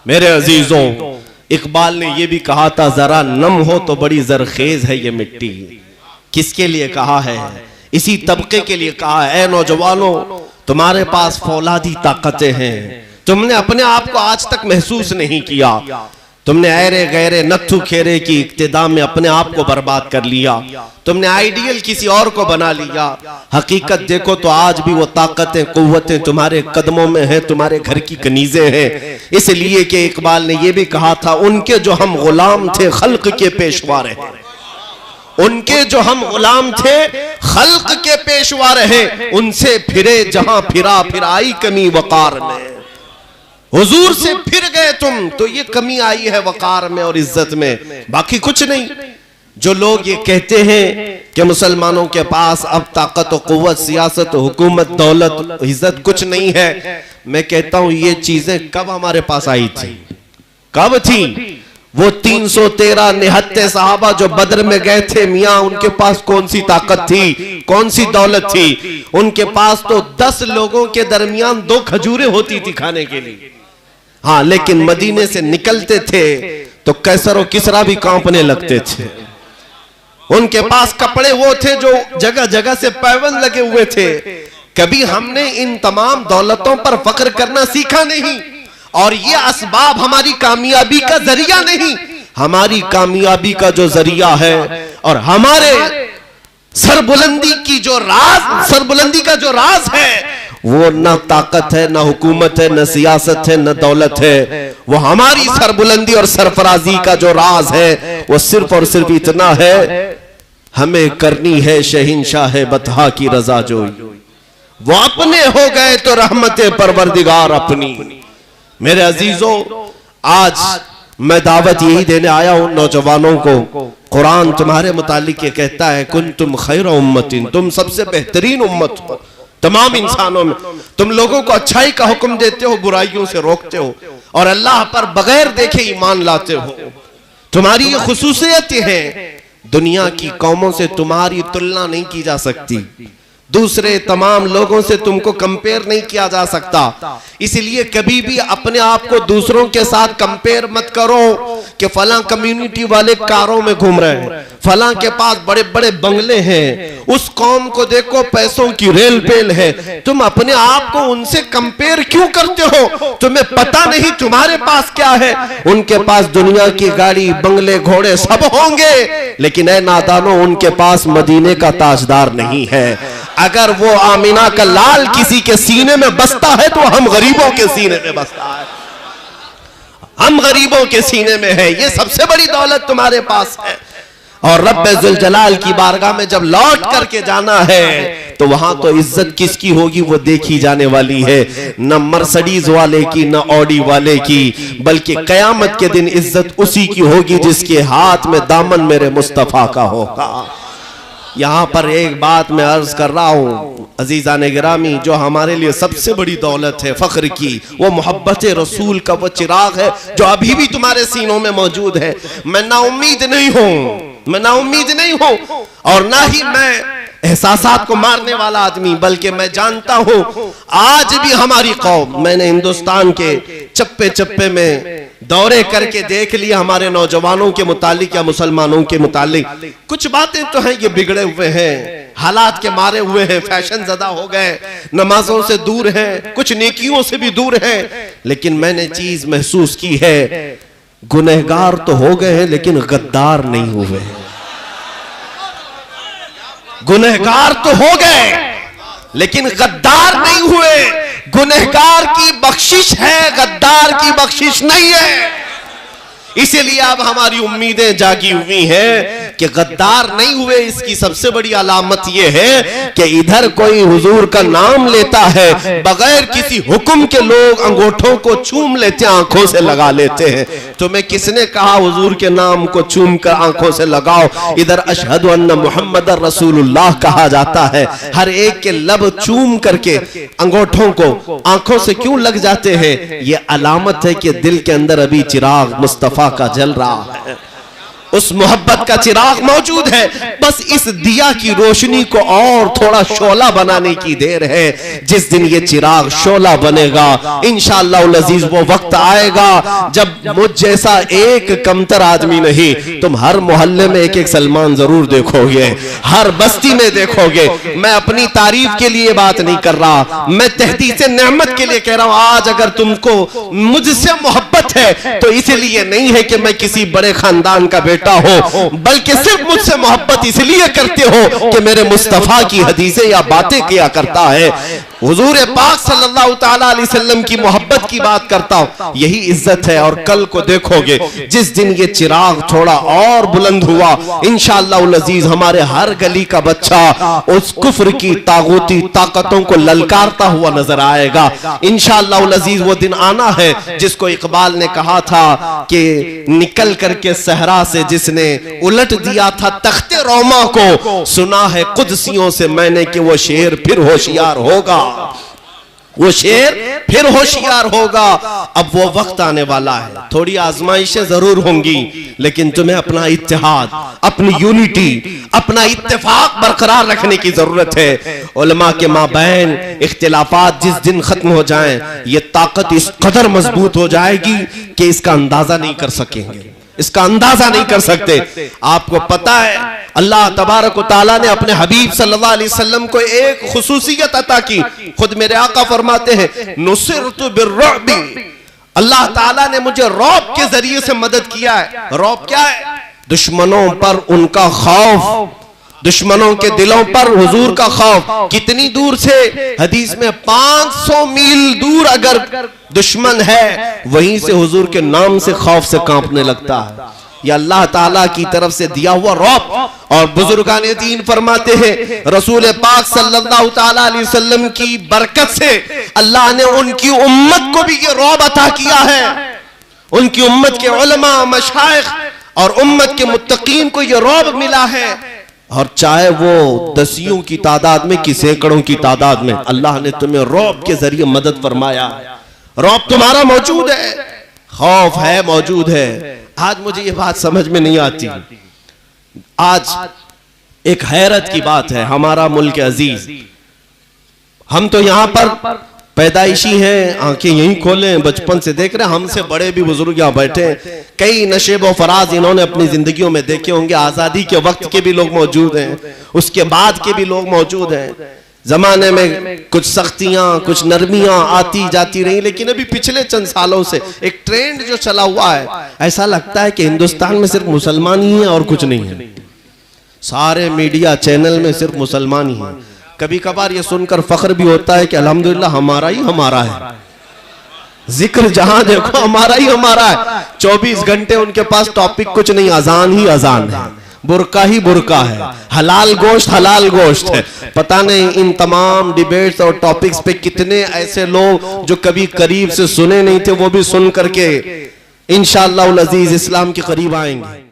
मेरे अजीजों, इकबाल ने यह भी कहा था, जरा नम हो तो बड़ी जरखेज है ये मिट्टी। किसके लिए कहा है? इसी तबके के लिए कहा है, ऐ नौजवानों, तुम्हारे पास फौलादी ताकतें हैं, तुमने अपने आप को आज तक महसूस नहीं किया। तुमने ऐरे गैरे नत्थु खेरे की इक्तिदा में अपने आप को बर्बाद कर लिया। तुमने आइडियल किसी और को बना लिया। हकीकत देखो तो आज भी वो ताकतें कुव्वतें तुम्हारे कदमों में हैं, तुम्हारे घर की कनीजें हैं। इसलिए कि इकबाल ने यह भी कहा था, उनके जो हम गुलाम थे खल्क के पेशवा रहे, उनके जो हम गुलाम थे खल्क के पेशवा रहे, उनसे फिरे जहां फिरा, फिर आई कमी वकार में। हुजूर से फिर गए तुम तो ये कमी आई है वकार में और इज्जत में, बाकी कुछ नहीं। जो लोग ये कहते हैं कि मुसलमानों के पास अब ताकत और कुव्वत, सियासत, हुकूमत, दौलत, इज्जत कुछ नहीं है, मैं कहता हूं ये चीजें कब हमारे पास आई थी? कब थी? वो 313 निहत्ते साहबा जो बद्र में गए थे, मियां उनके पास कौन सी ताकत थी, कौन सी दौलत थी? उनके पास तो 10 लोगों के दरमियान 2 खजूरें होती थी खाने के लिए। हाँ, लेकिन मदीने से निकलते थे तो कैसर और किसरा भी कांपने लगते थे। उनके पास कपड़े वो थे जो जगह जगह से पैबंद लगे हुए थे। कभी हमने इन तमाम दौलतों पर फख्र करना सीखा नहीं, और ये असबाब हमारी कामयाबी का जरिया नहीं। हमारी कामयाबी का जो जरिया है और हमारे सरबुलंदी का जो राज है, वो न ताकत है, न हुकूमत है, न सियासत है, न दौलत है। वो हमारी सरबुलंदी और सरफराजी का जो राज है, वो सिर्फ और सिर्फ इतना है, हमें करनी है शहंशाह बतहा की रजा जोई। वो अपने हो गए तो रहमते परवरदिगार अपनी। मेरे अजीजों, आज मैं दावत यही देने आया हूं नौजवानों को। कुरान तुम्हारे मुतालिक ये कहता है, कुंतुम खैर उम्मतिन, तुम सबसे बेहतरीन उम्मत हो तमाम इंसानों में। तुम लोगों को अच्छाई का हुक्म देते हो, बुराइयों से रोकते हो, और अल्लाह पर बगैर देखे ईमान लाते हो। तुम्हारी ये खुसूसियत है, दुनिया की कौमों से तुम्हारी तुलना नहीं की जा सकती, दूसरे तमाम लोगों से तुमको कंपेयर नहीं किया जा सकता। इसलिए कभी भी अपने आप को दूसरों के साथ कंपेयर मत करो कि फलां कम्युनिटी वाले कारों में घूम रहे हैं, फलां के पास बड़े बड़े बंगले हैं, उस कौम को देखो पैसों की रेल पेल है। तुम अपने आप को उनसे कंपेयर क्यों करते हो? तुम्हें पता नहीं तुम्हारे पास क्या है। उनके पास दुनिया की गाड़ी, बंगले, घोड़े सब होंगे, लेकिन ऐ नादानो, उनके पास मदीने का ताजदार नहीं है। अगर वो आमीना का लाल किसी के सीने में बसता है तो हम गरीबों के सीने में बसता है, हम गरीबों के सीने में है। ये सबसे बड़ी दौलत तुम्हारे पास है। और रब्बे जुल जलाल की बारगाह में जब लौट करके जाना है तो वहां तो इज्जत किसकी होगी वो देखी जाने वाली है, न मर्सिडीज वाले की, न ऑडी वाले की, बल्कि कयामत के दिन इज्जत उसी की होगी जिसके हाथ में दामन मेरे मुस्तफा का होगा। यहां पर एक बात मैं अर्ज कर रहा हूं अजीजान गिरामी, जो हमारे लिए सबसे बड़ी दौलत है फख्र की, वो मोहब्बत रसूल का वो चिराग है जो अभी भी तुम्हारे सीनों में मौजूद है। मैं नाउम्मीद नहीं हूं, और ना ही मैं एहसासात को मारने वाला आदमी, बल्कि मैं जानता हूं आज भी हमारी कौम, मैंने हिंदुस्तान के चप्पे चप्पे में दौरे करके देख लिया, हमारे नौजवानों के मुतालिक या मुसलमानों के मुतालिक कुछ बातें तो हैं ये बिगड़े हुए हैं, हालात के मारे हुए हैं, फैशन ज़दा हो गए, नमाजों से दूर हैं, कुछ नेकियों से भी दूर हैं। लेकिन मैंने चीज महसूस की है, गुनहगार तो हो गए हैं लेकिन गद्दार नहीं हुए। गुनहगार तो हो गए लेकिन गद्दार नहीं हुए। गुनहगार की बख्शिश है, गद्दार की बख्शिश नहीं है। इसीलिए अब हमारी उम्मीदें जागी हुई हैं कि गद्दार नहीं हुए। इसकी सबसे बड़ी अलामत यह है कि इधर कोई हुजूर का नाम लेता है, बगैर किसी हुक्म के लोग अंगूठों को चूम लेते हैं, आंखों से लगा लेते हैं। तुम्हें किसने कहा हुजूर के नाम को चूम कर आंखों से लगाओ? इधर अशहदु अन्ना मुहम्मदर रसूलुल्लाह कहा जाता है। हर एक के लब चूम करके अंगूठों को आंखों से क्यों लग जाते हैं? ये अलामत है कि दिल के अंदर अभी चिराग मुस्तफा का जल रहा है। उस मोहब्बत का चिराग मौजूद है, बस इस दिया की रोशनी को और थोड़ा शोला बनाने की देर है। जिस दिन ये चिराग शोला बनेगा इंशाअल्लाह अज़ीज वो वक्त आएगा जब मुझ जैसा एक कमतर आदमी नहीं, तुम हर मोहल्ले में एक एक सलमान जरूर देखोगे, हर बस्ती में देखोगे। मैं अपनी तारीफ के लिए बात नहीं कर रहा, मैं तहदीस नेमत के लिए कह रहा हूं। आज अगर तुमको मुझसे मोहब्बत है तो इसलिए नहीं है कि मैं किसी बड़े खानदान का बेटा हो, बल्कि सिर्फ मुझसे मोहब्बत इसलिए करते हो कि मेरे मुस्तफा की हदीसें या बातें किया करता है, हुजूर पाक सल्लल्लाहु तआला अलैहि वसल्लम की मोहब्बत की बात करता हूं। यही इज्जत है। और कल को देखोगे जिस दिन ये चिराग थोड़ा और बुलंद हुआ इंशाअल्लाह अज़ीज हमारे हर गली का बच्चा उस कुफ्र की तागूती ताकतों को ललकारता हुआ नजर आएगा। इंशाअल्लाह अज़ीज वो दिन आना है जिसको इकबाल ने कहा था कि निकल करके सहरा से जिसने उलट दिया था तख्ते रोमा को, सुना है कुदसियों से मैंने कि वो शेर फिर होशियार होगा, वो शेर फिर होशियार होगा। अब वो वक्त आने वाला है, थोड़ी आजमाइशें जरूर होंगी, लेकिन तुम्हें अपना इत्तेहाद, अपनी यूनिटी, अपना इत्तेफाक बरकरार रखने की जरूरत है। उलमा के माबैन इख्तिलाफात जिस दिन खत्म हो जाएं, ये ताकत इस कदर मजबूत हो जाएगी कि इसका अंदाजा नहीं कर सकेंगे, इसका अंदाजा नहीं कर सकते। आपको पता है अल्लाह तबारक व तआला ने अपने हबीब सल्लल्लाहु अलैहि वसल्लम को एक खुसूसियत अता की। खुद मेरे आका फरमाते हैं नुसिरतु बिर्रुअबी, अल्लाह ताला ने मुझे रौब के जरिए से मदद किया है। रौब क्या है? दुश्मनों पर उनका खौफ, दुश्मनों के दिलों पर हुजूर का खौफ। कितनी दूर से? हदीस में 500 मील दूर अगर दुश्मन है वहीं से हुजूर के नाम से खौफ से कांपने लगता है। यह अल्लाह ताला की तरफ से दिया हुआ रौब। और बुजुर्गाने दीन फरमाते हैं रसूल पाक सल्लल्लाहु ताला अलैहि वसल्लम की बरकत से अल्लाह ने उनकी उम्मत को भी ये रौब अता किया है। उनकी उम्मत के उलमा, मशाइख और उम्मत के मुत्तकीन को ये रौब मिला है। और चाहे वो दसियों की तादाद में कि सैकड़ों की तादाद में, अल्लाह ने तुम्हें रौब के जरिए मदद फरमाया। रौब तुम्हारा मौजूद है, खौफ है, मौजूद है। आज मुझे ये बात समझ में नहीं आती। आज एक हैरत की बात है, हमारा मुल्क अजीज, हम तो यहां पर पैदाइशी हैं, आंखें यहीं खोलें, बचपन से देख रहे हैं, हमसे बड़े भी बुजुर्ग यहाँ बैठे हैं। कई नशेब व फराज इन्होंने अपनी जिंदगियों में देखे होंगे। आजादी के वक्त के भी लोग मौजूद हैं, उसके बाद के भी लोग मौजूद हैं। जमाने में कुछ सख्तियां, कुछ नरमियां आती जाती रही, लेकिन अभी पिछले चंद सालों से एक ट्रेंड जो चला हुआ है, ऐसा लगता है कि हिंदुस्तान में सिर्फ मुसलमान ही हैं और कुछ नहीं है। सारे मीडिया चैनल में सिर्फ मुसलमान ही हैं। कभी कभार ये सुनकर फख्र भी होता है कि अल्हम्दुलिल्लाह हमारा ही हमारा है, जिक्र जहां देखो हमारा ही हमारा है। 24 घंटे उनके पास टॉपिक कुछ नहीं, अजान ही अजान है, बुरका ही बुरका है, हलाल गोश्त है। पता नहीं इन तमाम डिबेट्स और टॉपिक्स पे कितने ऐसे लोग जो कभी करीब से सुने नहीं थे वो भी सुन करके इंशाअल्लाह अज़ीज इस्लाम के करीब आएंगे।